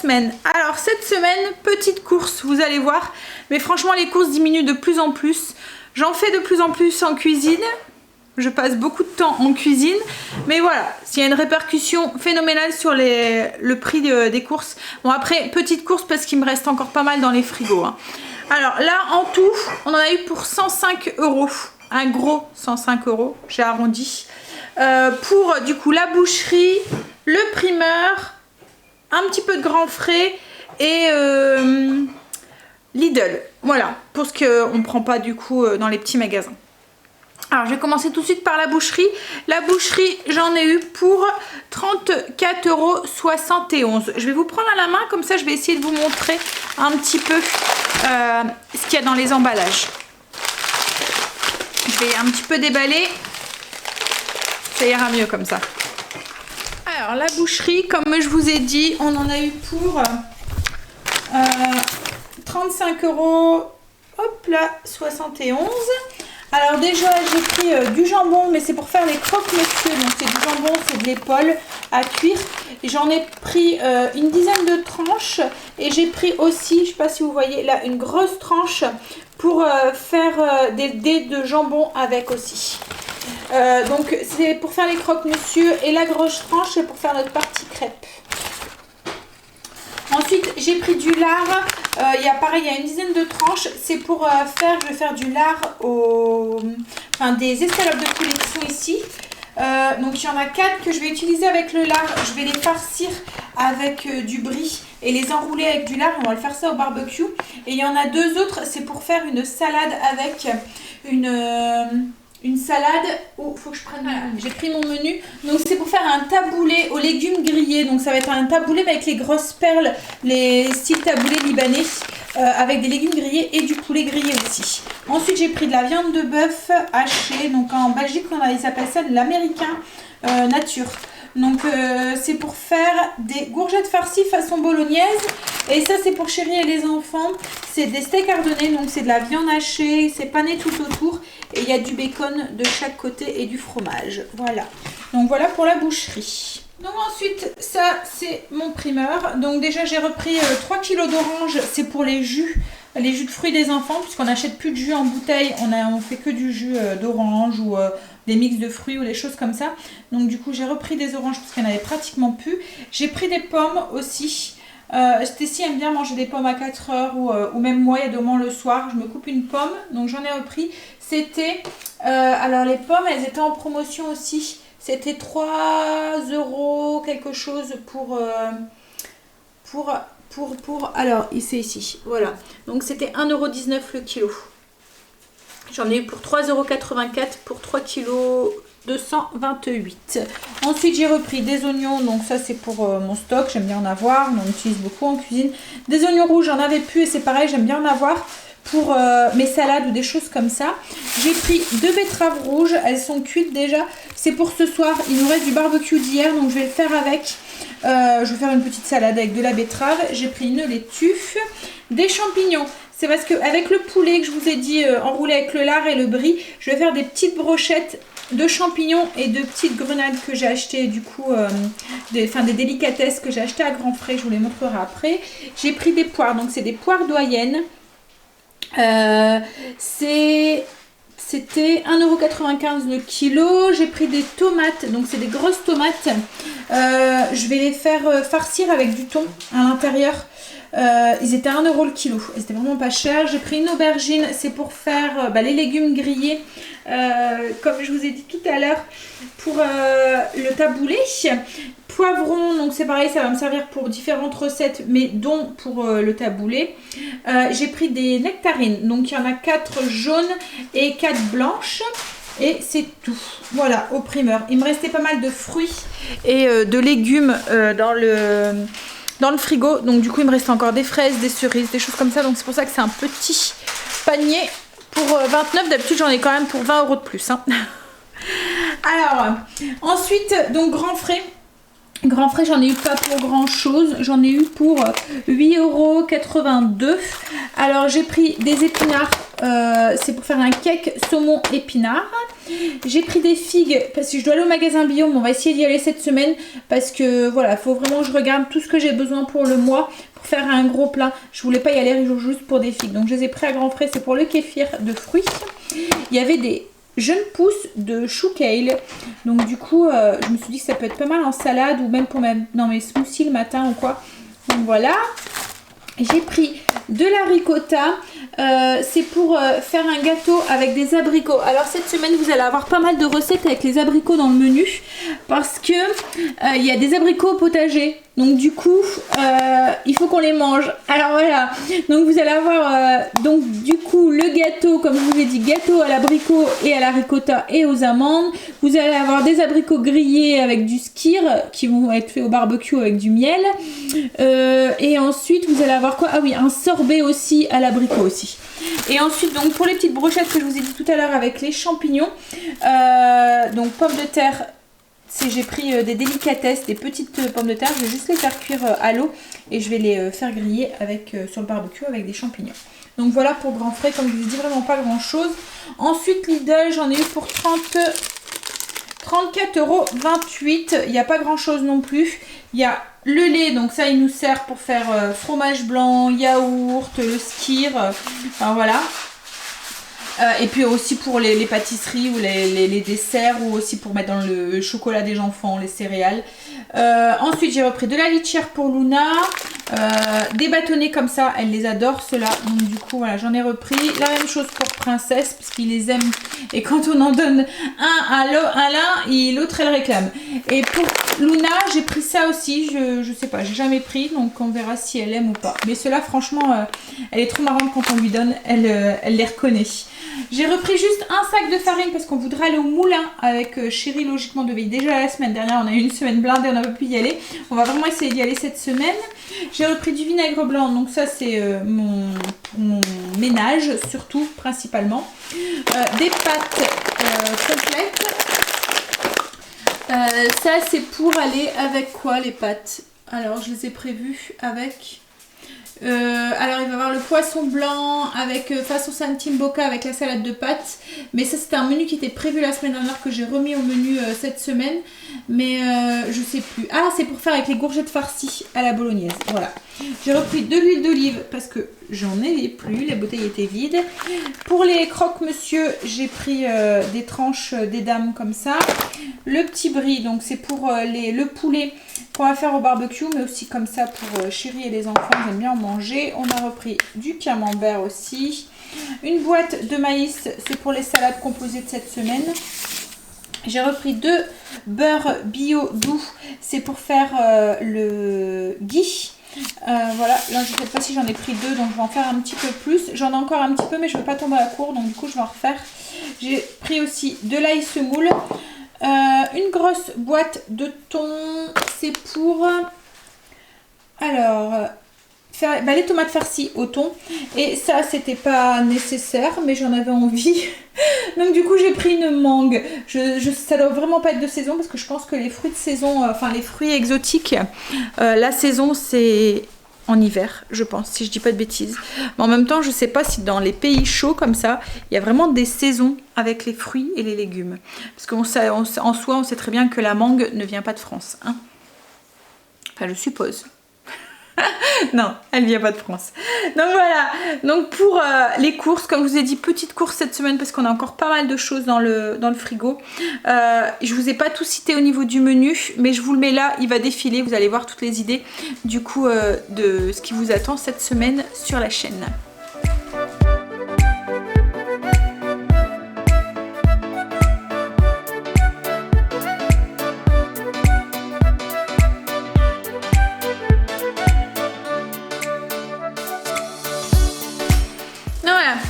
semaine. Alors cette semaine, petite course, vous allez voir. Mais franchement, les courses diminuent de plus en plus. J'en fais de plus en plus en cuisine. Je passe beaucoup de temps en cuisine. Mais voilà, s'il y a une répercussion phénoménale sur le prix des courses. Bon après, petite course parce qu'il me reste encore pas mal dans les frigos. Hein. Alors là, en tout, on en a eu pour 105 €. Un gros 105 €, j'ai arrondi. Pour du coup la boucherie, le primeur, un petit peu de Grand Frais et Lidl. Voilà, pour ce qu'on ne prend pas du coup dans les petits magasins. Alors je vais commencer tout de suite par la boucherie. La boucherie, j'en ai eu pour 34,71 €. Je vais vous prendre à la main, comme ça je vais essayer de vous montrer un petit peu ce qu'il y a dans les emballages. Je vais un petit peu déballer. Ça ira mieux comme ça. Alors la boucherie, comme je vous ai dit, on en a eu pour 35 €. Hop là, 71. Alors déjà j'ai pris du jambon, mais c'est pour faire les croque-monsieur. Donc c'est du jambon, c'est de l'épaule à cuire. J'en ai pris une dizaine de tranches. Et j'ai pris aussi, je ne sais pas si vous voyez là, une grosse tranche pour faire des dés de jambon avec aussi. Donc c'est pour faire les croque-monsieur et la grosse tranche c'est pour faire notre partie crêpe. Ensuite j'ai pris du lard, il y a pareil, il y a une dizaine de tranches, c'est pour je vais faire du lard des escalopes de poulet qui sont ici. Donc il y en a 4 que je vais utiliser avec le lard, je vais les farcir avec du brie et les enrouler avec du lard, on va le faire ça au barbecue. Et il y en a 2 autres, c'est pour faire une salade avec une salade. Oh, faut que je prenne. Voilà, j'ai pris mon menu. Donc c'est pour faire un taboulé aux légumes grillés. Donc ça va être un taboulé mais avec les grosses perles, les styles taboulé libanais, avec des légumes grillés et du poulet grillé aussi. Ensuite j'ai pris de la viande de bœuf hachée. Donc en Belgique ils appellent ça de l'américain nature. Donc c'est pour faire des gourgettes farcies façon bolognaise. Et ça c'est pour chérie et les enfants. C'est des steaks ardennais, donc c'est de la viande hachée, c'est pané tout autour. Et il y a du bacon de chaque côté et du fromage. Voilà. Donc voilà pour la boucherie. Donc ensuite, ça c'est mon primeur. Donc déjà j'ai repris 3 kg d'orange. C'est pour les jus de fruits des enfants. Puisqu'on n'achète plus de jus en bouteille. On fait que du jus d'orange ou des mix de fruits ou des choses comme ça. Donc du coup j'ai repris des oranges parce qu'il n'y en avait pratiquement plus. J'ai pris des pommes aussi. Stécie aime bien manger des pommes à 4 heures ou même moi, il y a des moments le soir, je me coupe une pomme, donc j'en ai repris. C'était, alors les pommes, elles étaient en promotion aussi, c'était 3 € quelque chose alors c'est ici, voilà, donc c'était 1,19 € le kilo. J'en ai eu pour 3,84 € pour 3 kg 228. Ensuite j'ai repris des oignons, donc ça c'est pour mon stock, j'aime bien en avoir, on en utilise beaucoup en cuisine. Des oignons rouges, j'en avais plus et c'est pareil, j'aime bien en avoir pour mes salades ou des choses comme ça. J'ai pris 2 betteraves rouges, elles sont cuites déjà, c'est pour ce soir, il nous reste du barbecue d'hier donc je vais le faire avec. Je vais faire une petite salade avec de la betterave. J'ai pris une laitue, des champignons. C'est parce qu'avec le poulet que je vous ai dit enroulé avec le lard et le brie, je vais faire des petites brochettes de champignons et de petites grenades que j'ai achetées du coup, des délicatesses que j'ai achetées à Grand Frais, je vous les montrerai après. J'ai pris des poires, donc c'est des poires doyennes. C'était 1,95 € le kilo. J'ai pris des tomates, donc c'est des grosses tomates. Je vais les faire farcir avec du thon à l'intérieur. Ils étaient 1 € le kilo. C'était vraiment pas cher. J'ai pris une aubergine, c'est pour faire les légumes grillés. Comme je vous ai dit tout à l'heure, pour le taboulé. Poivron, donc c'est pareil, ça va me servir pour différentes recettes, mais dont pour le taboulé. J'ai pris des nectarines, donc il y en a 4 jaunes et 4 blanches. Et c'est tout. Voilà, au primeur. Il me restait pas mal de fruits et de légumes dans le frigo. Donc du coup, il me reste encore des fraises, des cerises, des choses comme ça. Donc c'est pour ça que c'est un petit panier pour 29. D'habitude, j'en ai quand même pour 20 € de plus. Hein. Alors, ensuite, donc Grand Frais. Grand Frais, j'en ai eu pas pour grand chose, j'en ai eu pour 8,82 €. Alors j'ai pris des épinards, c'est pour faire un cake saumon épinard. J'ai pris des figues parce que je dois aller au magasin bio, mais on va essayer d'y aller cette semaine parce que voilà, il faut vraiment que je regarde tout ce que j'ai besoin pour le mois pour faire un gros plat. Je voulais pas y aller juste pour des figues, donc je les ai pris à grands frais. C'est pour le kéfir de fruits. Il y avait des jeunes pousses de chou kale, donc du coup je me suis dit que ça peut être pas mal en salade ou même pour dans mes smoothies le matin ou quoi. Donc voilà. J'ai pris de la ricotta, c'est pour faire un gâteau avec des abricots. Alors cette semaine vous allez avoir pas mal de recettes avec les abricots dans le menu parce que il y a des abricots au potager. Donc du coup il faut qu'on les mange. Alors voilà, donc vous allez avoir donc du coup le gâteau, comme je vous ai dit, gâteau à l'abricot et à la ricotta et aux amandes. Vous allez avoir des abricots grillés avec du skyr qui vont être faits au barbecue avec du miel. Et ensuite vous allez avoir quoi? Ah oui, un sorbet aussi à l'abricot aussi. Et ensuite donc pour les petites brochettes que je vous ai dit tout à l'heure avec les champignons, donc pommes de terre. J'ai pris des délicatesses, des petites pommes de terre, je vais juste les faire cuire à l'eau et je vais les faire griller sur le barbecue avec des champignons. Donc voilà pour grand frais, comme je vous ai dit, vraiment pas grand chose. Ensuite Lidl, j'en ai eu pour 34,28 €, il n'y a pas grand chose non plus. Il y a le lait, donc ça il nous sert pour faire fromage blanc, yaourt, le skyr, enfin voilà. Et puis aussi pour les pâtisseries ou les desserts ou aussi pour mettre dans le chocolat des enfants, les céréales. Ensuite j'ai repris de la litière pour Luna, des bâtonnets comme ça, elle les adore ceux-là. Donc du coup voilà, j'en ai repris. La même chose pour Princesse parce qu'il les aime et quand on en donne un à l'un, l'autre elle réclame. Et pour Luna j'ai pris ça aussi, je sais pas, j'ai jamais pris, donc on verra si elle aime ou pas. Mais ceux-là franchement elle est trop marrante quand on lui donne, elle les reconnaît. J'ai repris juste un sac de farine parce qu'on voudrait aller au moulin avec Chérie. Logiquement, on devait y déjà la semaine dernière. On a eu une semaine blindée, on n'a pas pu y aller. On va vraiment essayer d'y aller cette semaine. J'ai repris du vinaigre blanc. Donc ça, c'est mon ménage, surtout, principalement. Des pâtes complètes. Ça, c'est pour aller avec quoi les pâtes? Alors, je les ai prévues avec... alors il va y avoir le poisson blanc avec façon saltimbocca avec la salade de pâtes, mais ça c'était un menu qui était prévu la semaine dernière que j'ai remis au menu cette semaine, mais je sais plus. Ah, c'est pour faire avec les courgettes farcies à la bolognaise. Voilà, j'ai repris de l'huile d'olive parce que j'en ai plus, la bouteille était vide. Pour les croque-monsieur, j'ai pris des tranches des dames comme ça. Le petit brie, donc c'est pour le poulet qu'on va faire au barbecue, mais aussi comme ça pour Chérie et les enfants, ils aiment bien en manger. On a repris du camembert aussi. Une boîte de maïs, c'est pour les salades composées de cette semaine. J'ai repris 2 beurre bio doux, c'est pour faire le ghee. Voilà, là je ne sais pas si j'en ai pris 2, donc je vais en faire un petit peu plus. J'en ai encore un petit peu, mais je ne veux pas tomber à court, donc du coup je vais en refaire. J'ai pris aussi de l'ail semoule. Une grosse boîte de thon, c'est pour faire les tomates farcies au thon, et ça c'était pas nécessaire mais j'en avais envie donc du coup j'ai pris une mangue. Ça doit vraiment pas être de saison parce que je pense que les fruits de saison, enfin les fruits exotiques, la saison c'est en hiver, je pense, si je dis pas de bêtises. Mais en même temps, je sais pas si dans les pays chauds comme ça, il y a vraiment des saisons avec les fruits et les légumes. Parce qu'en soi, on sait très bien que la mangue ne vient pas de France. Hein, enfin, je suppose. Non, elle vient pas de France. Donc voilà, donc pour les courses, comme je vous ai dit, petite course cette semaine parce qu'on a encore pas mal de choses dans le frigo. Je vous ai pas tout cité au niveau du menu, mais je vous le mets là, il va défiler, vous allez voir toutes les idées du coup de ce qui vous attend cette semaine sur la chaîne.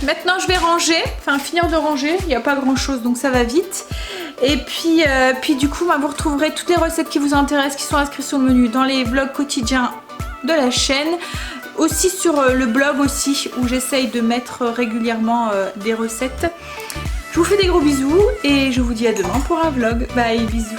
Maintenant je vais ranger, enfin finir de ranger, il n'y a pas grand chose donc ça va vite. Et puis du coup vous retrouverez toutes les recettes qui vous intéressent, qui sont inscrites sur le menu dans les vlogs quotidiens de la chaîne. Aussi sur le blog aussi où j'essaye de mettre régulièrement des recettes. Je vous fais des gros bisous et je vous dis à demain pour un vlog. Bye, bisous.